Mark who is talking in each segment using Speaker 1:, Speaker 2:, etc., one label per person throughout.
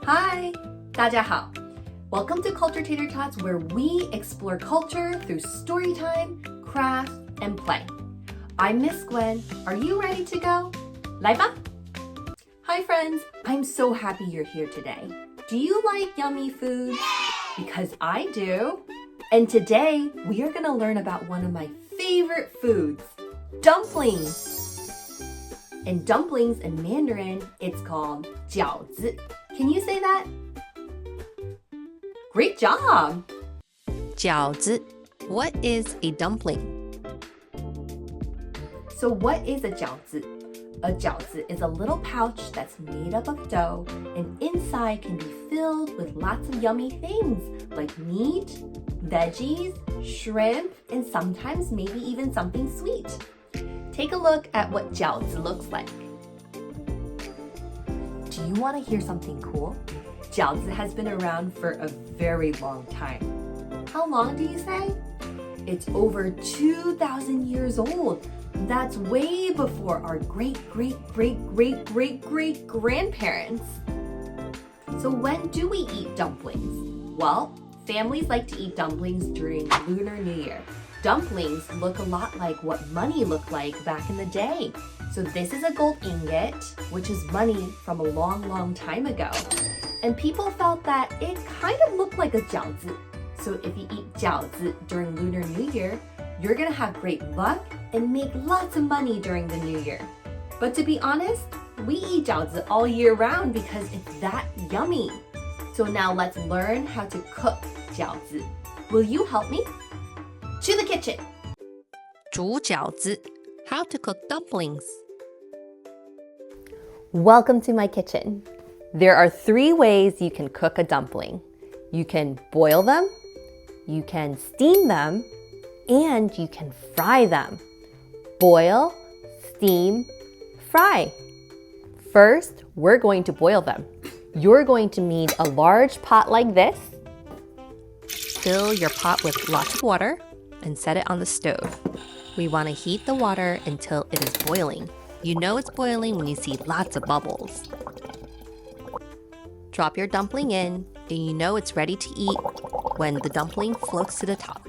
Speaker 1: Hi, 大家好. Welcome to Culture Tater Tots, where we explore culture through story time, craft, and play. I'm Miss Gwen. Are you ready to go? 来吧. Hi friends, I'm so happy you're here today. Do you like yummy food? Because I do. And today we are going to learn about one of my favorite foods, dumplings. And dumplings in Mandarin, it's called 饺子. Can you say that? Great job!
Speaker 2: 饺子. What is a dumpling?
Speaker 1: So what is a 饺子? A 饺子 is a little pouch that's made up of dough, and inside can be filled with lots of yummy things like meat, veggies, shrimp, and sometimes maybe even something sweet. Take a look at what 饺子 looks like. Do you want to hear something cool? 饺子 has been around for a very long time. How long do you say? It's over 2,000 years old. That's way before our great-great-great-great-great-great-grandparents. So when do we eat dumplings? Well, families like to eat dumplings during Lunar New Year. Dumplings look a lot like what money looked like back in the day. So this is a gold ingot, which is money from a long, long time ago. And people felt that it kind of looked like a 饺子. So if you eat 饺子 during Lunar New Year, you're gonna have great luck and make lots of money during the new year. But to be honest, we eat 饺子 all year round because it's that yummy. So now let's learn how to cook 饺子. Will you help me? To the kitchen.
Speaker 2: 煮饺子. How to cook dumplings.
Speaker 1: Welcome to my kitchen. There are 3 ways you can cook a dumpling. You can boil them, you can steam them, and you can fry them. Boil, steam, fry. First, we're going to boil them. You're going to need a large pot like this.
Speaker 2: Fill your pot with lots of water and set it on the stove. We want to heat the water until it is boiling. You know it's boiling when you see lots of bubbles. Drop your dumpling in, and you know it's ready to eat when the dumpling floats to the top.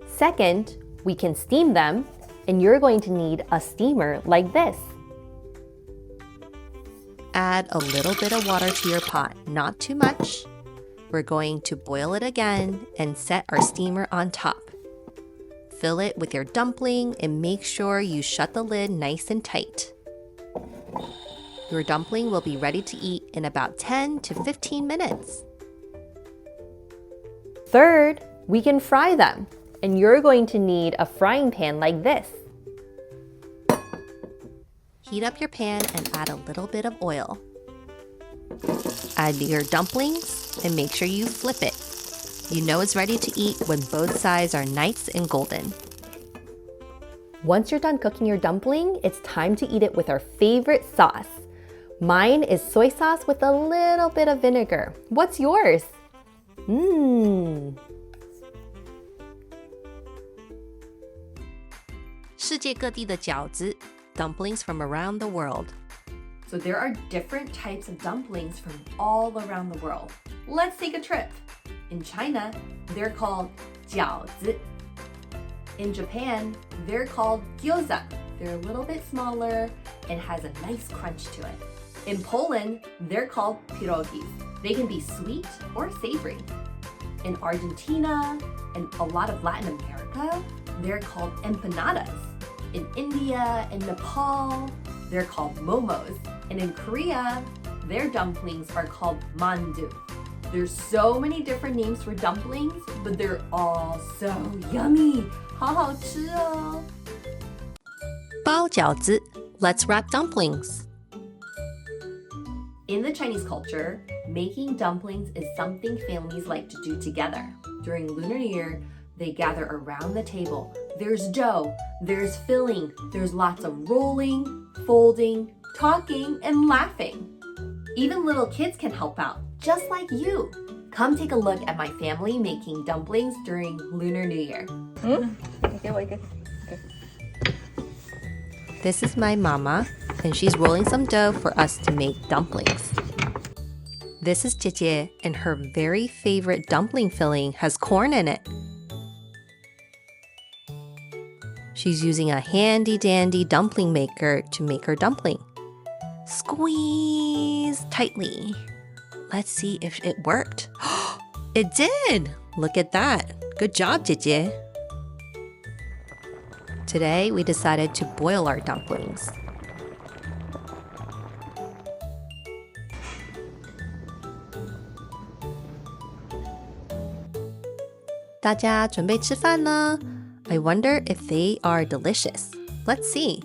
Speaker 1: Second, we can steam them, and you're going to need a steamer like this.
Speaker 2: Add a little bit of water to your pot, not too much. We're going to boil it again and set our steamer on top. Fill it with your dumpling and make sure you shut the lid nice and tight. Your dumpling will be ready to eat in about 10 to 15 minutes.
Speaker 1: Third, we can fry them, and you're going to need a frying pan like this.
Speaker 2: Heat up your pan and add a little bit of oil. Add your dumplings and make sure you flip it. You know it's ready to eat when both sides are nice and golden.
Speaker 1: Once you're done cooking your dumpling, it's time to eat it with our favorite sauce. Mine is soy sauce with a little bit of vinegar. What's yours? Mmm.
Speaker 2: 世界各地的饺子, dumplings from around the world.
Speaker 1: So there are different types of dumplings from all around the world. Let's take a trip. In China, they're called 饺子. In Japan, they're called gyoza. They're a little bit smaller and has a nice crunch to it. In Poland, they're called pierogis. They can be sweet or savory. In Argentina and a lot of Latin America, they're called empanadas. In India and Nepal, they're called momos. And in Korea, their dumplings are called mandu. There's so many different names for dumplings, but they're all so yummy. 好好吃哦.
Speaker 2: 包饺子. Let's wrap dumplings.
Speaker 1: In the Chinese culture, making dumplings is something families like to do together. During Lunar New Year, they gather around the table. There's dough, there's filling, there's lots of rolling, folding, talking, and laughing. Even little kids can help out, just like you. Come take a look at my family making dumplings during Lunar New Year.
Speaker 2: This is my mama, and she's rolling some dough for us to make dumplings. This is Jie, and her very favorite dumpling filling has corn in it. She's using a handy-dandy dumpling maker to make her dumpling. Squeeze tightly. Let's see if it worked. It did! Look at that. Good job, Jie. Today, we decided to boil our dumplings. "大家准备吃饭呢?" I wonder if they are delicious. Let's see.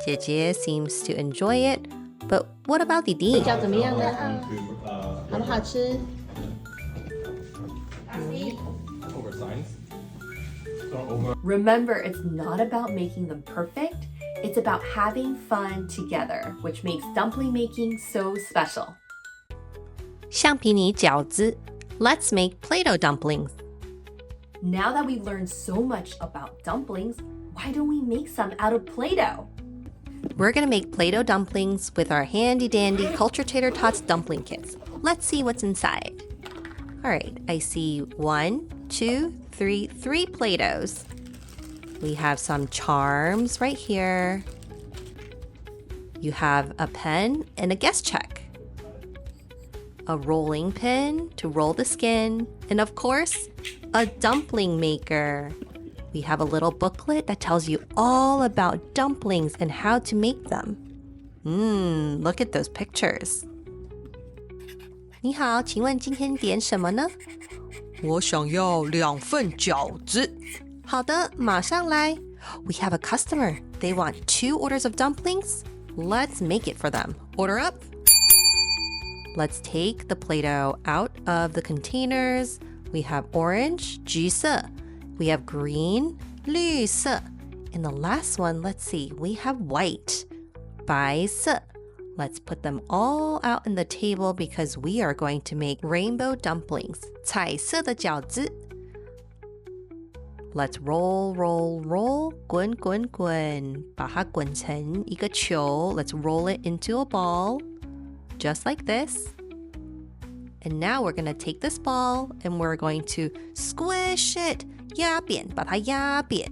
Speaker 2: Jie seems to enjoy it, but what about Didi?
Speaker 3: 味道怎么样呢？好不好吃？
Speaker 1: Remember, it's not about making them perfect. It's about having fun together, which makes dumpling making so special.
Speaker 2: 橡皮泥饺子. Let's make Play-Doh dumplings.
Speaker 1: Now that we've learned so much about dumplings, why don't we make some out of Play-Doh?
Speaker 2: We're gonna make Play-Doh dumplings with our handy-dandy Culture Tater Tots dumpling kits. Let's see what's inside. All right, I see 1, 2, 3 Play-Dohs. We have some charms right here. You have a pen and a guess check. A rolling pin to roll the skin, and of course, a dumpling maker. We have a little booklet that tells you all about dumplings and how to make them. Look at those pictures. 你好，请问今天点什么呢？我想要2份饺子。好的，马上来。We have a customer. They want 2 orders of dumplings. Let's make it for them. Order up. Let's take the Play-Doh out of the containers. We have orange, 橘色. We have green, 绿色. And the last one, let's see, we have white, 白色. Let's put them all out in the table because we are going to make rainbow dumplings, 彩色的饺子. Let's roll, roll, roll, 滚滚滚，把它滚成一个球. Let's roll it into a ball, just like this. And now we're going to take this ball and we're going to squish it, 压扁，把它压扁.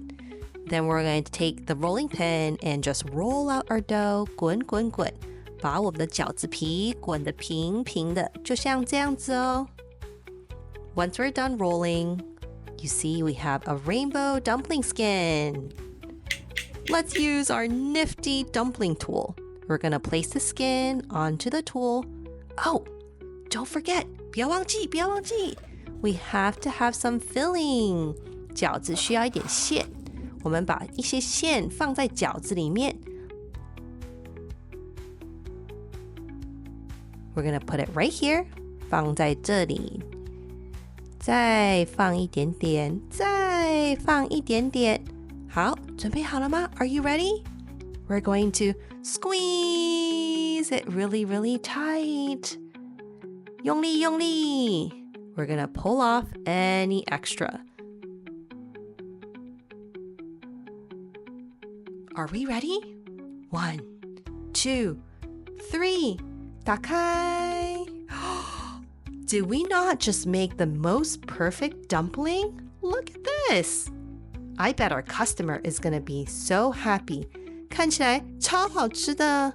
Speaker 2: Then we're going to take the rolling pin and just roll out our dough, 滚滚滚，把我们的饺子皮滚得平平的，就像这样子哦。Once we're done rolling, you see we have a rainbow dumpling skin. Let's use our nifty dumpling tool. We're going to place the skin onto the tool. Oh, don't forget, 不要忘记，不要忘记。We have to have some filling. 饺子需要一点馅，我们把一些馅放在饺子里面。We're gonna put it right here. 放在这里。再放一点点，再放一点点。好，准备好了吗？ Are you ready? We're going to squeeze it really, really tight. 用力，用力。We're gonna pull off any extra. Are we ready? 1, 2, 3. 打开。Did we not just make the most perfect dumpling? Look at this. I bet our customer is gonna be so happy. 看起来超好吃的。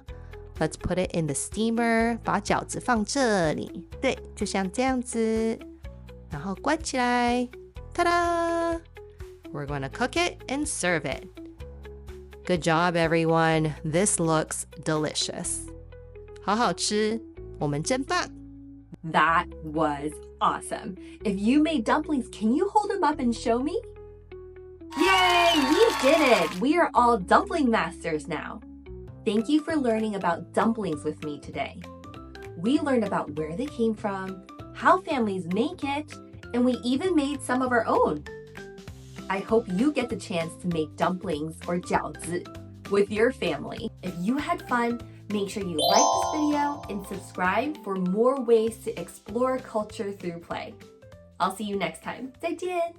Speaker 2: Let's put it in the steamer. 把饺子放这里。对，就像这样子。然后关起来。Ta-da! We're going to cook it and serve it. Good job, everyone. This looks delicious. 好好吃，我们真棒。
Speaker 1: That was awesome. If you made dumplings, can you hold them up and show me? Yay! We did it! We are all dumpling masters now. Thank you for learning about dumplings with me today. We learned about where they came from, how families make it, and we even made some of our own. I hope you get the chance to make dumplings or 饺子 with your family. If you had fun, make sure you like this video and subscribe for more ways to explore culture through play. I'll see you next time. 再见!